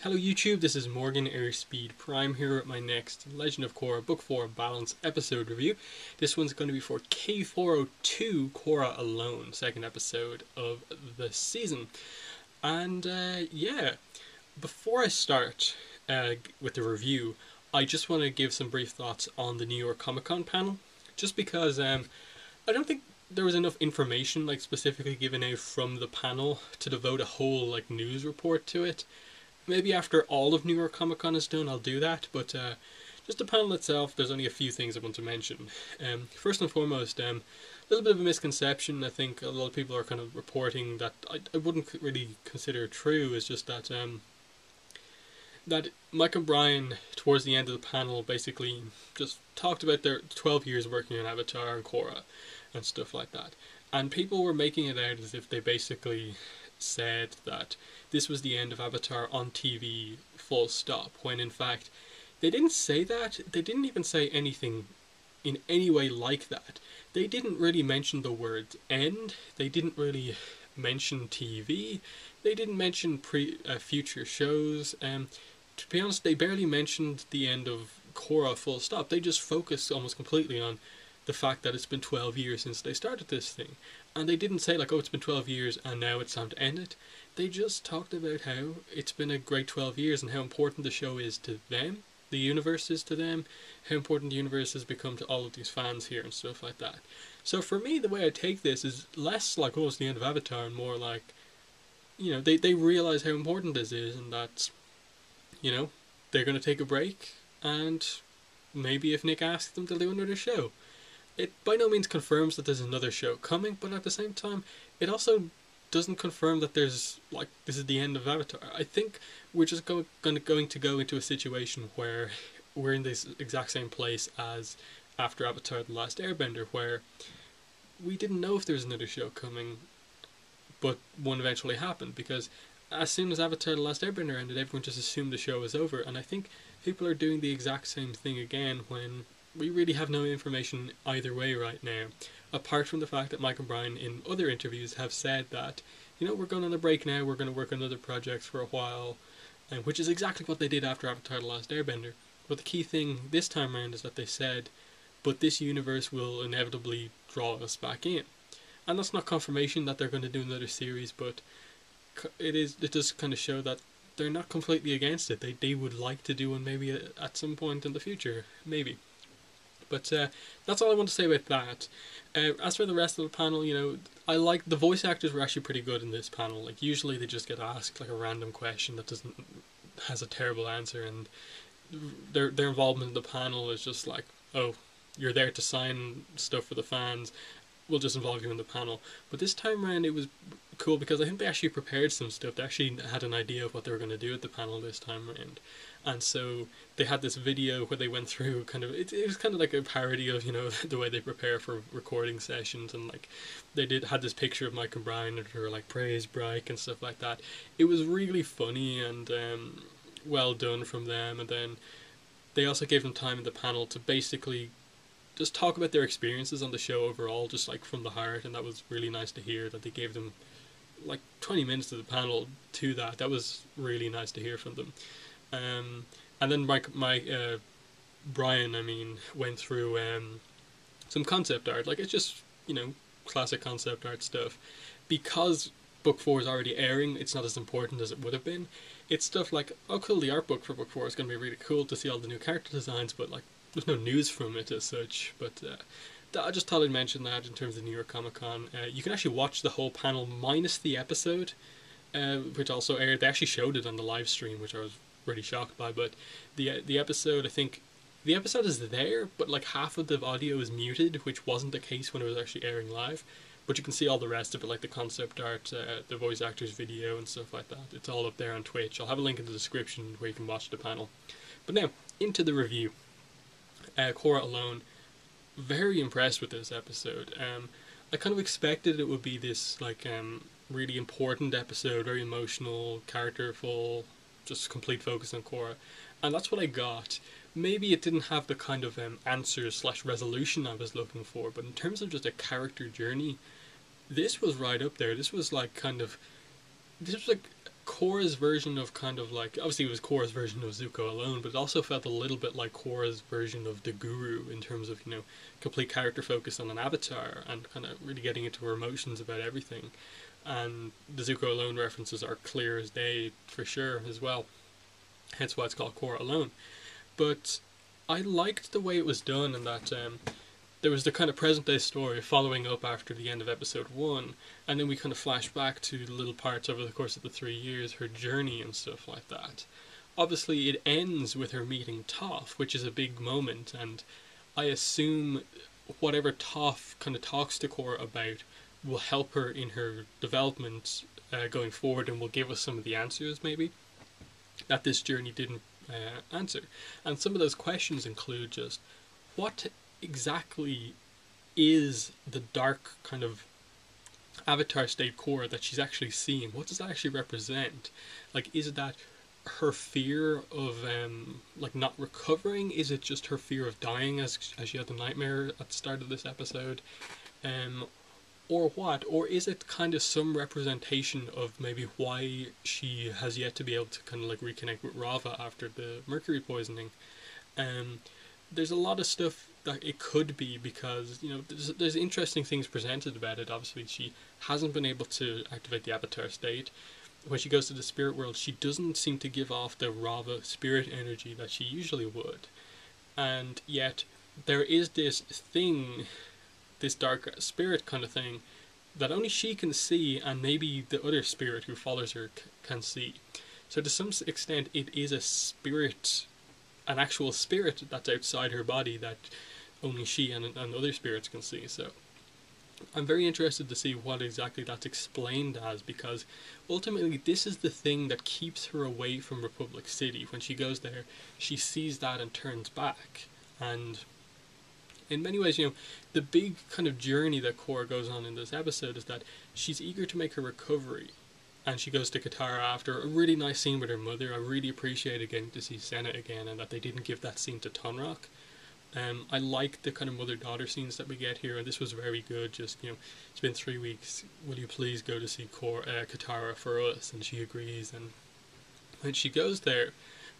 Hello YouTube, this is Morgan Airspeed Prime here with my next Legend of Korra Book 4 Balance episode review. This one's going to be for K402 Korra Alone, second episode of the season. And yeah, before I start with the review, I just want to give some brief thoughts on the New York Comic Con panel. Just because I don't think there was enough information specifically given out from the panel to devote a whole news report to it. Maybe after all of New York Comic Con is done, I'll do that. But just the panel itself, there's only a few things I want to mention. First and foremost, a little bit of a misconception. I think a lot of people are kind of reporting that I wouldn't really consider true. Is just that that Mike and Brian, towards the end of the panel, basically just talked about their 12 years working on Avatar and Korra and stuff like that. And people were making it out as if they basically said that this was the end of Avatar on TV, full stop, when in fact they didn't say that. They didn't even say anything in any way like that. They didn't really mention the word end. They didn't really mention TV. They didn't mention future shows. To be honest, they barely mentioned the end of Korra, full stop. They just focused almost completely on the fact that it's been 12 years since they started this thing. And they didn't say oh, it's been 12 years and now it's time to end it. They just talked about how it's been a great 12 years and how important the show is to them, the universe is to them, how important the universe has become to all of these fans here and stuff like that. So for me, the way I take this is less oh, it's the end of Avatar, and more they realise how important this is, and that, they're going to take a break, and maybe if Nick asks them, they'll do another show. It by no means confirms that there's another show coming, but at the same time, it also doesn't confirm that there's this is the end of Avatar. I think we're just going to go into a situation where we're in this exact same place as after Avatar: The Last Airbender, where we didn't know if there was another show coming, but one eventually happened, because as soon as Avatar: The Last Airbender ended, everyone just assumed the show was over, and I think people are doing the exact same thing again when we really have no information either way right now, apart from the fact that Mike and Brian in other interviews have said that, we're going on a break now, we're going to work on other projects for a while, which is exactly what they did after Avatar: The Last Airbender. But the key thing this time around is that they said, but this universe will inevitably draw us back in. And that's not confirmation that they're going to do another series, but it does kind of show that they're not completely against it. They would like to do one maybe at some point in the future, maybe. But that's all I want to say about that. As for the rest of the panel, I like the voice actors were actually pretty good in this panel. Usually they just get asked a random question that has a terrible answer, and their involvement in the panel is just oh, you're there to sign stuff for the fans, we'll just involve you in the panel. But this time around it was cool because I think they actually prepared some stuff. They actually had an idea of what they were going to do at the panel this time around. And so they had this video where they went through it was kind of like a parody of, the way they prepare for recording sessions, and they had this picture of Mike and Brian and her praise break and stuff like that. It was really funny and well done from them. And then they also gave them time in the panel to basically just talk about their experiences on the show overall, just from the heart, and that was really nice to hear that they gave them 20 minutes of the panel to that. That was really nice to hear from them. And then Brian, went through some concept art. It's just, classic concept art stuff. Because Book 4 is already airing, it's not as important as it would have been. It's stuff oh cool, the art book for Book 4 is going to be really cool to see all the new character designs, but there's no news from it as such. But I just thought I'd mention that in terms of New York Comic Con. You can actually watch the whole panel minus the episode, which also aired. They actually showed it on the live stream, which I was really shocked by. But the episode, I think the episode is there, but half of the audio is muted, which wasn't the case when it was actually airing live. But you can see all the rest of it, the concept art, the voice actors video and stuff like that. It's all up there on Twitch. I'll have a link in the description where you can watch the panel. But now, into the review. Korra Alone, very impressed with this episode. I kind of expected it would be this really important episode, very emotional, characterful, just complete focus on Korra, and that's what I got. Maybe it didn't have the kind of answers / resolution I was looking for, but in terms of just a character journey, this was right up there. This was this was Korra's version of kind of like, obviously it was Korra's version of Zuko alone, but it also felt a little bit like Korra's version of the Guru in terms of, complete character focus on an avatar and kind of really getting into her emotions about everything. And the Zuko alone references are clear as day for sure as well. Hence why it's called Korra Alone. But I liked the way it was done, and that there was the kind of present day story following up after the end of episode 1, and then we kind of flash back to little parts over the course of the 3 years, her journey and stuff like that. Obviously it ends with her meeting Toph, which is a big moment, and I assume whatever Toph kind of talks to Korra about will help her in her development going forward, and will give us some of the answers maybe that this journey didn't answer. And some of those questions include just what exactly is the dark kind of avatar state Korra that she's actually seeing? What does that actually represent? Like, is that her fear of like not recovering? Is it just her fear of dying as she had the nightmare at the start of this episode? Or what? Or is it kind of some representation of maybe why she has yet to be able to kind of like reconnect with Rava after the mercury poisoning? There's a lot of stuff that it could be, because there's interesting things presented about it. Obviously she hasn't been able to activate the avatar state. When she goes to the spirit world, she doesn't seem to give off the Rava spirit energy that she usually would, and yet there is this thing, this dark spirit kind of thing, that only she can see, and maybe the other spirit who follows her can see. So to some extent it is a spirit, an actual spirit that's outside her body that only she and other spirits can see. So I'm very interested to see what exactly that's explained as, because ultimately this is the thing that keeps her away from Republic City. When she goes there, she sees that and turns back. And in many ways, the big kind of journey that Korra goes on in this episode is that she's eager to make her recovery. And she goes to Katara after a really nice scene with her mother. I really appreciated getting to see Senna again, and that they didn't give that scene to Tonrock. I like the kind of mother-daughter scenes that we get here, and this was very good. Just, it's been 3 weeks, will you please go to see Katara for us? And she agrees, and when she goes there,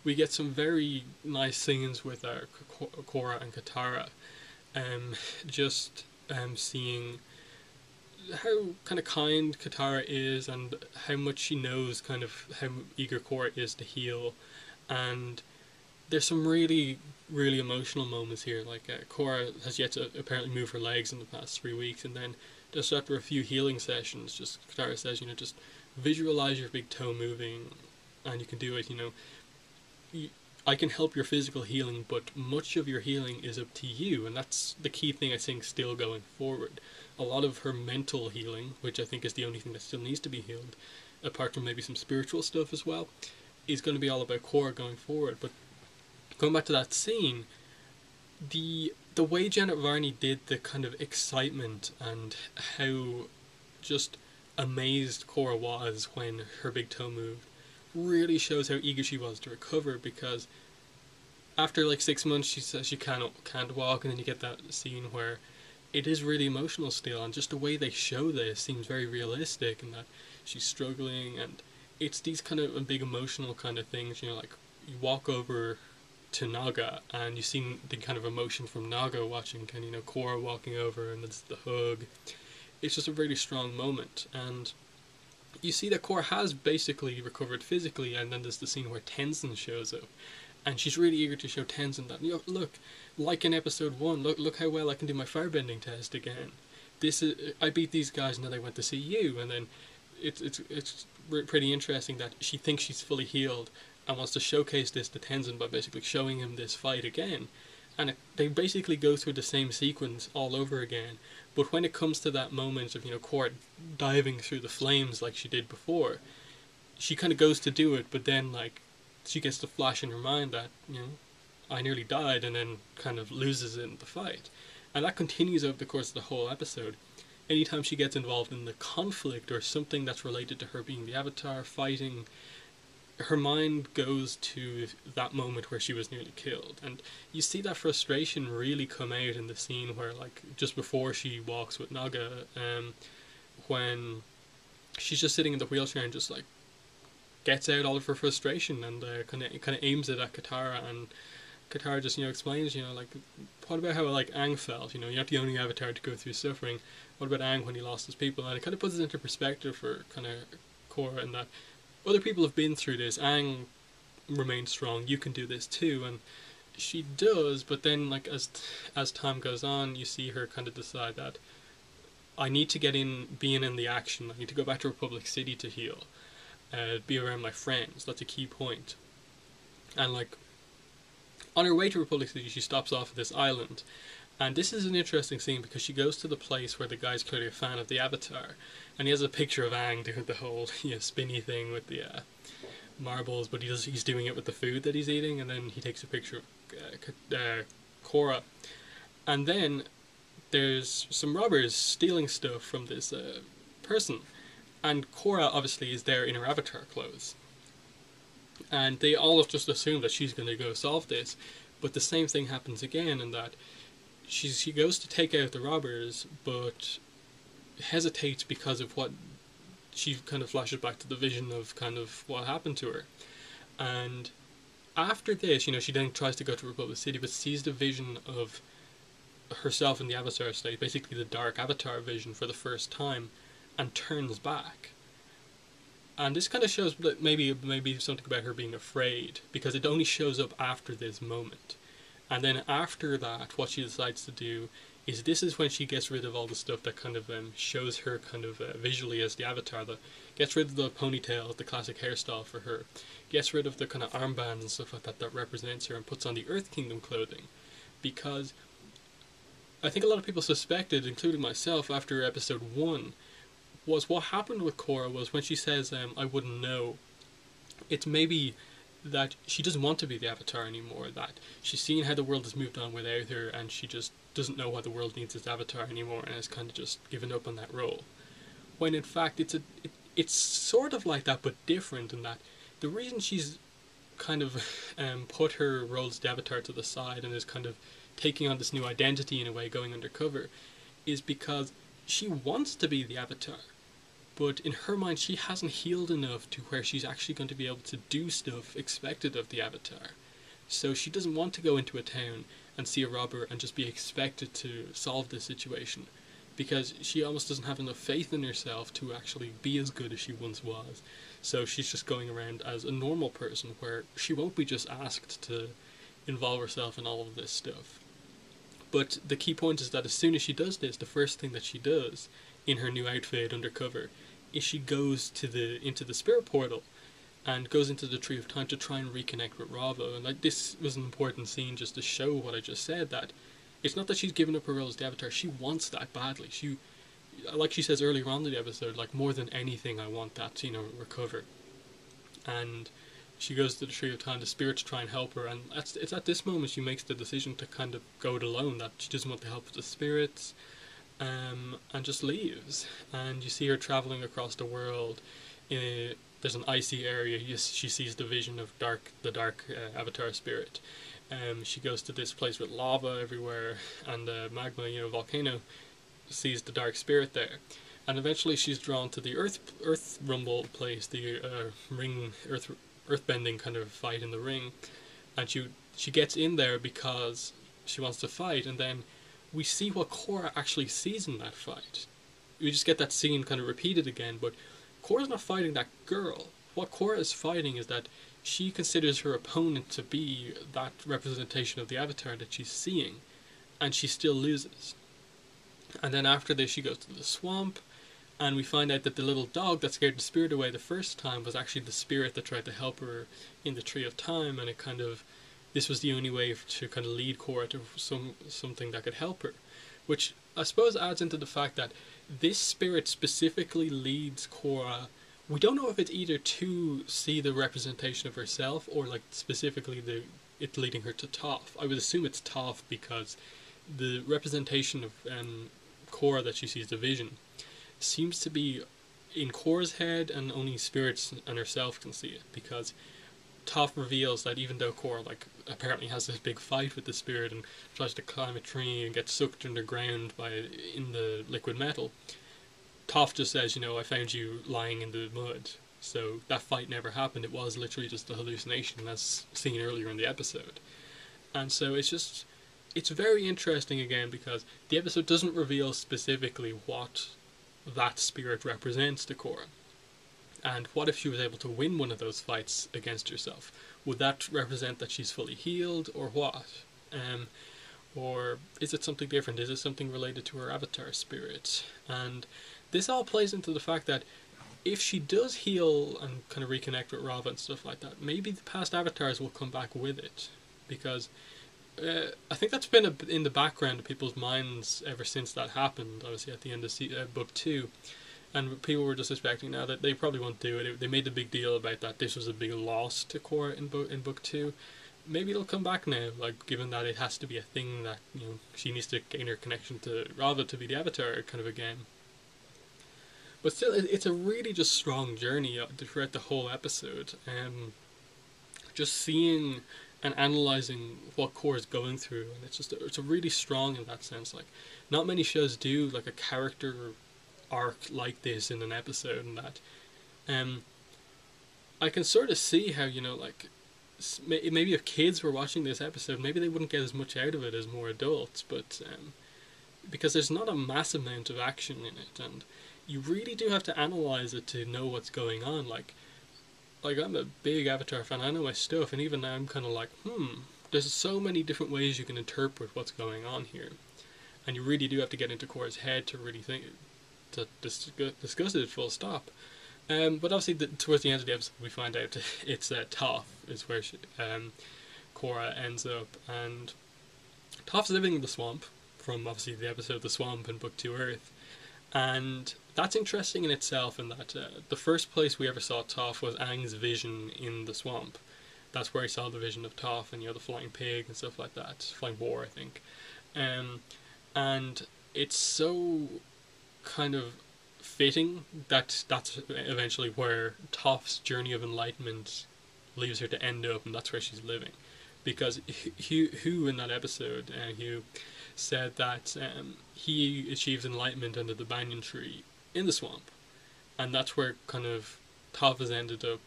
we get some very nice scenes with Korra and Katara. Seeing how kind of kind Katara is, and how much she knows kind of how eager Korra is to heal. And there's some really, really emotional moments here. Like Korra has yet to apparently move her legs in the past 3 weeks, and then just after a few healing sessions, just Katara says, just visualize your big toe moving, and you can do it. I can help your physical healing, but much of your healing is up to you, and that's the key thing I think still going forward. A lot of her mental healing, which I think is the only thing that still needs to be healed, apart from maybe some spiritual stuff as well, is going to be all about Korra going forward. But going back to that scene, the way Janet Varney did the kind of excitement and how just amazed Korra was when her big toe moved really shows how eager she was to recover, because after like 6 months she says she can't walk, and then you get that scene where it is really emotional still, and just the way they show this seems very realistic, and that she's struggling, and it's these kind of big emotional kind of things, like you walk over to Naga and you see the kind of emotion from Naga watching Korra walking over, and it's the hug. It's just a really strong moment, and you see that Korra has basically recovered physically, and then there's the scene where Tenzin shows up, and she's really eager to show Tenzin that, look, like in episode 1, look how well I can do my firebending test again. I beat these guys, and then I went to see you, and then it's pretty interesting that she thinks she's fully healed and wants to showcase this to Tenzin by basically showing him this fight again. And they basically go through the same sequence all over again. But when it comes to that moment of, Korra diving through the flames like she did before, she kind of goes to do it, but then, she gets the flash in her mind that, I nearly died, and then kind of loses it in the fight. And that continues over the course of the whole episode. Anytime she gets involved in the conflict or something that's related to her being the Avatar, fighting, her mind goes to that moment where she was nearly killed. And you see that frustration really come out in the scene where, just before she walks with Naga, when she's just sitting in the wheelchair and just gets out all of her frustration and kind of aims it at Katara, and Katara just explains like, what about how like Aang felt? You're not the only Avatar to go through suffering. What about Aang when he lost his people? And it kind of puts it into perspective for kind of Korra, and that other people have been through this. Aang remains strong. You can do this too, and she does. But then, like as time goes on, you see her kind of decide that I need to being in the action. I need to go back to Republic City to heal, be around my friends. That's a key point. And like on her way to Republic City, she stops off at this island. And this is an interesting scene because she goes to the place where the guy's clearly a fan of the Avatar, and he has a picture of Aang doing the whole spinny thing with the marbles, but he's doing it with the food that he's eating, and then he takes a picture of Korra, and then there's some robbers stealing stuff from this person, and Korra obviously is there in her Avatar clothes, and they all have just assumed that she's going to go solve this, but the same thing happens again, in that she goes to take out the robbers, but hesitates because of what she kind of flashes back to the vision of kind of what happened to her. And after this, she then tries to go to Republic City, but sees the vision of herself in the Avatar state, basically the dark Avatar vision for the first time, and turns back. And this kind of shows that maybe something about her being afraid, because it only shows up after this moment. And then after that, what she decides to do is this is when she gets rid of all the stuff that kind of shows her kind of visually as the Avatar. That gets rid of the ponytail, the classic hairstyle for her, gets rid of the kind of armband and stuff like that that represents her, and puts on the Earth Kingdom clothing. Because I think a lot of people suspected, including myself, after episode 1, was what happened with Korra was when she says, I wouldn't know, it's maybe that she doesn't want to be the Avatar anymore, that she's seen how the world has moved on without her, and she just doesn't know what the world needs as Avatar anymore, and has kind of just given up on that role. When in fact it's sort of like that, but different, in that the reason she's kind of put her role as the Avatar to the side and is kind of taking on this new identity in a way, going undercover, is because she wants to be the Avatar. But in her mind, she hasn't healed enough to where she's actually going to be able to do stuff expected of the Avatar. So she doesn't want to go into a town and see a robber and just be expected to solve this situation, because she almost doesn't have enough faith in herself to actually be as good as she once was. So she's just going around as a normal person, where she won't be just asked to involve herself in all of this stuff. But the key point is that as soon as she does this, the first thing that she does in her new outfit undercover is she goes into the spirit portal and goes into the Tree of Time to try and reconnect with Ravo. And like, this was an important scene just to show what I just said, that it's not that she's given up her role as the Avatar, she wants that badly. She, like she says earlier on in the episode, like, more than anything I want that to, recover. And she goes to the Tree of Time, the spirits try and help her, and it's at this moment she makes the decision to kind of go it alone, that she doesn't want the help of the spirits, and just leaves. And you see her travelling across the world. There's an icy area. She sees the vision of the dark Avatar spirit. She goes to this place with lava everywhere, and magma, volcano, sees the dark spirit there. And eventually she's drawn to the earth rumble place, the ring, earthbending kind of fight in the ring. And she gets in there because she wants to fight, and then we see what Korra actually sees in that fight. We just get that scene kind of repeated again, but Korra's not fighting that girl. What Korra is fighting is that she considers her opponent to be that representation of the Avatar that she's seeing, and she still loses. And then after this she goes to the swamp, and we find out that the little dog that scared the spirit away the first time was actually the spirit that tried to help her in the Tree of Time, and this was the only way to kind of lead Korra to something that could help her. Which I suppose adds into the fact that this spirit specifically leads Korra. We don't know if it's either to see the representation of herself, or like specifically it leading her to Toph. I would assume it's Toph, because the representation of Korra that she sees, the vision, seems to be in Korra's head, and only spirits and herself can see it, because Toph reveals that even though Korra apparently has this big fight with the spirit and tries to climb a tree and gets sucked underground in the liquid metal, Toph just says, I found you lying in the mud, So that fight never happened. It was literally just a hallucination, as seen earlier in the episode. And so it's very interesting again, because the episode doesn't reveal specifically what that spirit represents to Korra. And what if she was able to win one of those fights against herself? Would that represent that she's fully healed, or what? Or is it something different? Is it something related to her avatar spirit? And this all plays into the fact that if she does heal and kind of reconnect with Rava and stuff like that, maybe the past avatars will come back with it. Because I think that's been in the background of people's minds ever since that happened, obviously at the end of book 2. And people were just suspecting now that they probably won't do it. They made a big deal about that this was a big loss to Korra in book 2. Maybe it'll come back now, like, given that it has to be a thing that, you know, she needs to gain her connection to Rava to be the Avatar kind of again. But still, it's a really just strong journey throughout the whole episode. Just seeing and analysing what Korra's going through, and it's a really strong in that sense. Like, not many shows do like a character arc like this in an episode, and that I can sort of see how, you know, like, maybe if kids were watching this episode, maybe they wouldn't get as much out of it as more adults, but because there's not a massive amount of action in it, and you really do have to analyse it to know what's going on. Like I'm a big Avatar fan, I know my stuff, and even now I'm kind of like, there's so many different ways you can interpret what's going on here, and you really do have to get into Korra's head to really think, to discuss it full stop. But obviously, towards the end of the episode, we find out it's Toph is where Korra ends up, and Toph's living in the swamp from obviously the episode The Swamp in Book 2 Earth, and that's interesting in itself. In that the first place we ever saw Toph was Aang's vision in the swamp. That's where he saw the vision of Toph and, you know, the flying pig and stuff like that, flying boar, I think, and it's so kind of fitting that that's eventually where Toph's journey of enlightenment leaves her to end up, and that's where she's living. Because Hugh in that episode, Hugh said that he achieved enlightenment under the banyan tree in the swamp, and that's where kind of Toph has ended up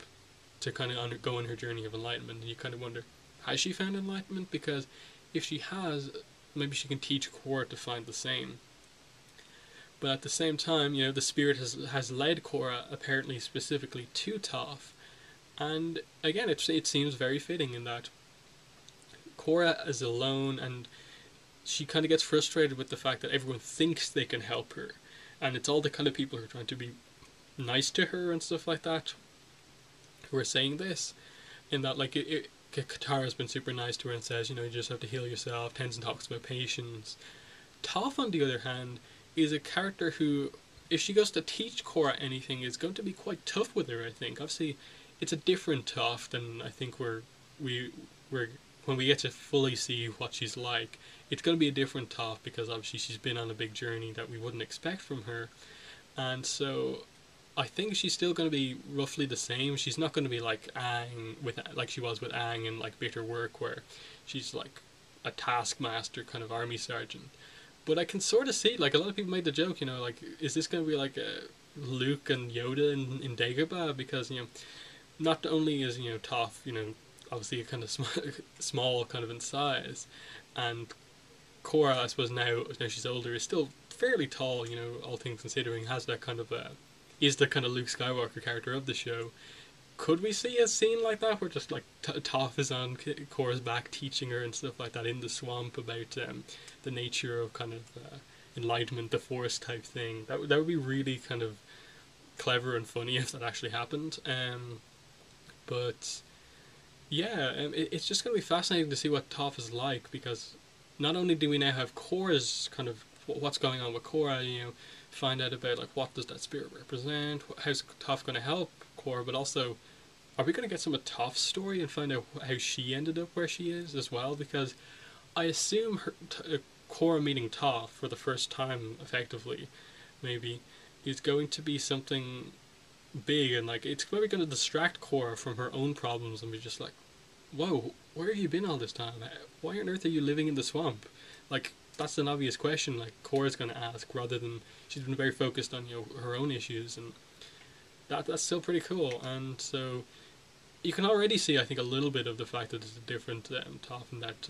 to kind of undergo in her journey of enlightenment. And you kind of wonder, has she found enlightenment? Because if she has, maybe she can teach Korra to find the same. But at the same time, you know, the spirit has led Korra apparently specifically to Toph, and again, it seems very fitting in that Korra is alone, and she kind of gets frustrated with the fact that everyone thinks they can help her, and it's all the kind of people who are trying to be nice to her and stuff like that who are saying this, in that, like, Katara's been super nice to her and says, you know, you just have to heal yourself. Tenzin talks about patience. Toph, on the other hand, is a character who, if she goes to teach Korra anything, is going to be quite tough with her, I think. Obviously, it's a different Toph than I think we're when we get to fully see what she's like. It's going to be a different Toph, because obviously she's been on a big journey that we wouldn't expect from her. And so I think she's still going to be roughly the same. She's not going to be like Aang, like she was with Aang in like Bitter Work, where she's like a taskmaster kind of army sergeant. But I can sort of see, like, a lot of people made the joke, you know, like, is this going to be like Luke and Yoda in Dagobah? Because, you know, not only is, you know, Toph, you know, obviously kind of small kind of in size, and Korra, I suppose now she's older, is still fairly tall, you know, all things considering, has that kind of is the kind of Luke Skywalker character of the show. Could we see a scene like that where just like Toph is on Korra's back teaching her and stuff like that in the swamp about the nature of kind of enlightenment, the Force type thing? That would be really kind of clever and funny if that actually happened. But yeah, it's just going to be fascinating to see what Toph is like, because not only do we now have Korra's kind of what's going on with Korra, you know, find out about like what does that spirit represent, how's Toph going to help Korra, but also are we going to get some of Toph's story and find out how she ended up where she is as well? Because I assume Korra meeting Toph for the first time effectively, maybe, is going to be something big, and like it's maybe going to distract Korra from her own problems and be just like, whoa, where have you been all this time? Why on earth are you living in the swamp? Like, that's an obvious question like Korra's going to ask, rather than she's been very focused on, you know, her own issues. And that's still pretty cool. And so you can already see, I think, a little bit of the fact that it's a different Toph, and that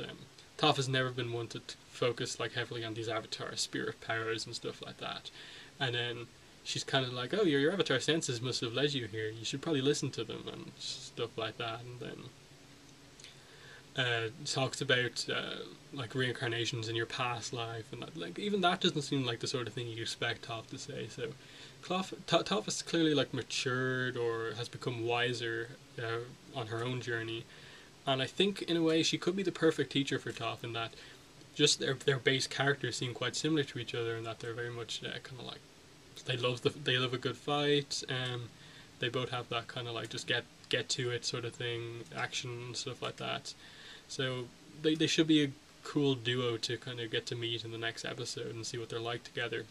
Toph has never been one to focus like heavily on these avatar spirit powers and stuff like that. And then she's kind of like, oh, your avatar senses must have led you here. You should probably listen to them and stuff like that. And then talks about like reincarnations in your past life, and that, like, even that doesn't seem like the sort of thing you'd expect Toph to say. So Toph has clearly like matured or has become wiser on her own journey, and I think in a way she could be the perfect teacher for Toph, in that just their base characters seem quite similar to each other, and that they're very much kind of like they love a good fight. They both have that kind of like just get to it sort of thing, action and stuff like that. So they should be a cool duo to kind of get to meet in the next episode and see what they're like together.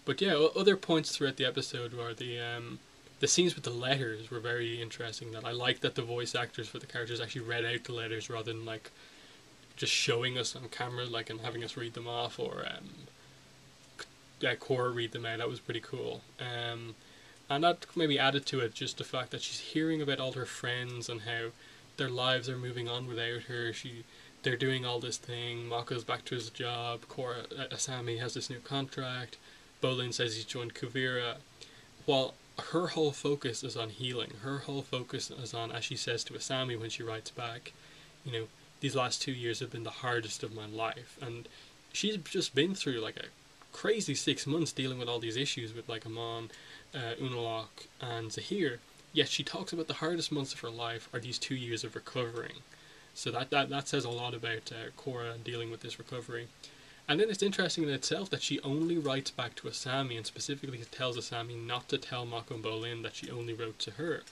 But yeah, other points throughout the episode were the scenes with the letters were very interesting. That I like that the voice actors for the characters actually read out the letters rather than like just showing us on camera, like, and having us read them off, or Korra read them out. That was pretty cool. And that maybe added to it just the fact that she's hearing about all her friends and how their lives are moving on without her. They're doing all this thing. Mako's back to his job. Asami has this new contract. Bolin says he's joined Kuvira. While her whole focus is on healing. Her whole focus is on, as she says to Asami when she writes back, these last 2 years have been the hardest of my life. And she's just been through like a crazy 6 months dealing with all these issues with like Amon, Unalaq, and Zahir. Yet she talks about the hardest months of her life are these 2 years of recovering. So that says a lot about Korra and dealing with this recovery. And then it's interesting in itself that she only writes back to Asami, and specifically tells Asami not to tell Mako and Bolin that she only wrote to her,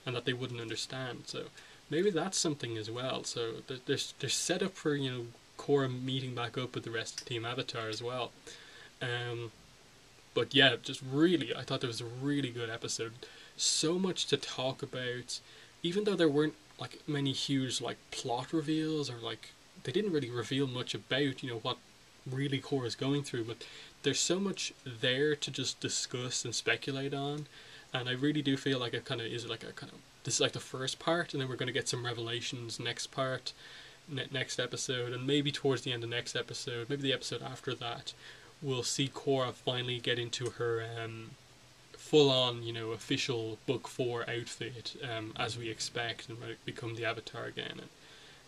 and that they wouldn't understand. So maybe that's something as well. So there's set up for Korra meeting back up with the rest of Team Avatar as well. But yeah, just really, I thought it was a really good episode. So much to talk about, even though there weren't like many huge like plot reveals, or like they didn't really reveal much about what really Korra's going through, but there's so much there to just discuss and speculate on, and I really do feel like it kind of is like a kind of, this is like the first part, and then we're going to get some revelations next part, next episode, and maybe towards the end of next episode, maybe the episode after that, we'll see Korra finally get into her full-on, official Book 4 outfit, as we expect, and become the Avatar again. And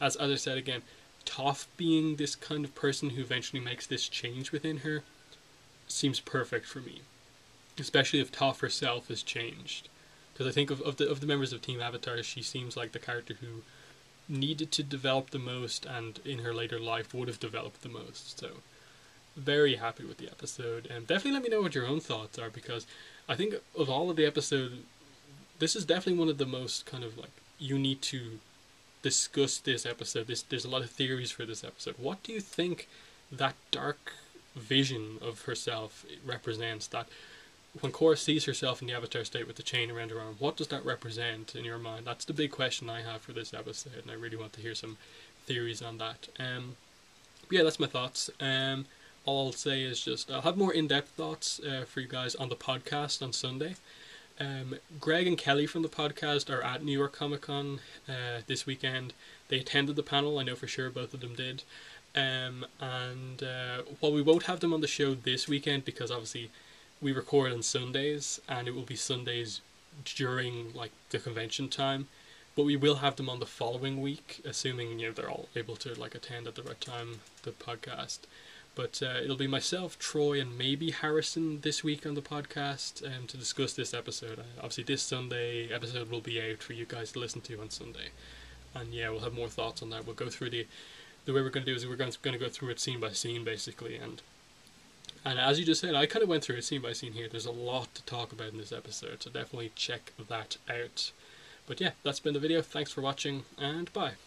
as I said again, Toph being this kind of person who eventually makes this change within her seems perfect for me, especially if Toph herself has changed. Because I think of the members of Team Avatar, she seems like the character who needed to develop the most, and in her later life would have developed the most. So very happy with the episode, and definitely let me know what your own thoughts are, because I think of all of the episode, this is definitely one of the most kind of like, you need to discuss this episode. There's a lot of theories for this episode. What do you think that dark vision of herself represents? That when Korra sees herself in the Avatar state with the chain around her arm, what does that represent in your mind? That's the big question I have for this episode, and I really want to hear some theories on that. Yeah, that's my thoughts. All I'll say is just I'll have more in-depth thoughts for you guys on the podcast on Sunday. Greg and Kelly from the podcast are at New York Comic Con this weekend. They attended the panel, I know for sure both of them did. And while we won't have them on the show this weekend, because obviously we record on Sundays, and it will be Sundays during like the convention time, but we will have them on the following week, assuming they're all able to like attend at the right time, the podcast. But it'll be myself, Troy, and maybe Harrison this week on the podcast to discuss this episode. Obviously, this Sunday episode will be out for you guys to listen to on Sunday. And yeah, we'll have more thoughts on that. We'll go through the way we're going to do is we're going to go through it scene by scene, basically. And as you just said, I kind of went through it scene by scene here. There's a lot to talk about in this episode, so definitely check that out. But yeah, that's been the video. Thanks for watching, and bye.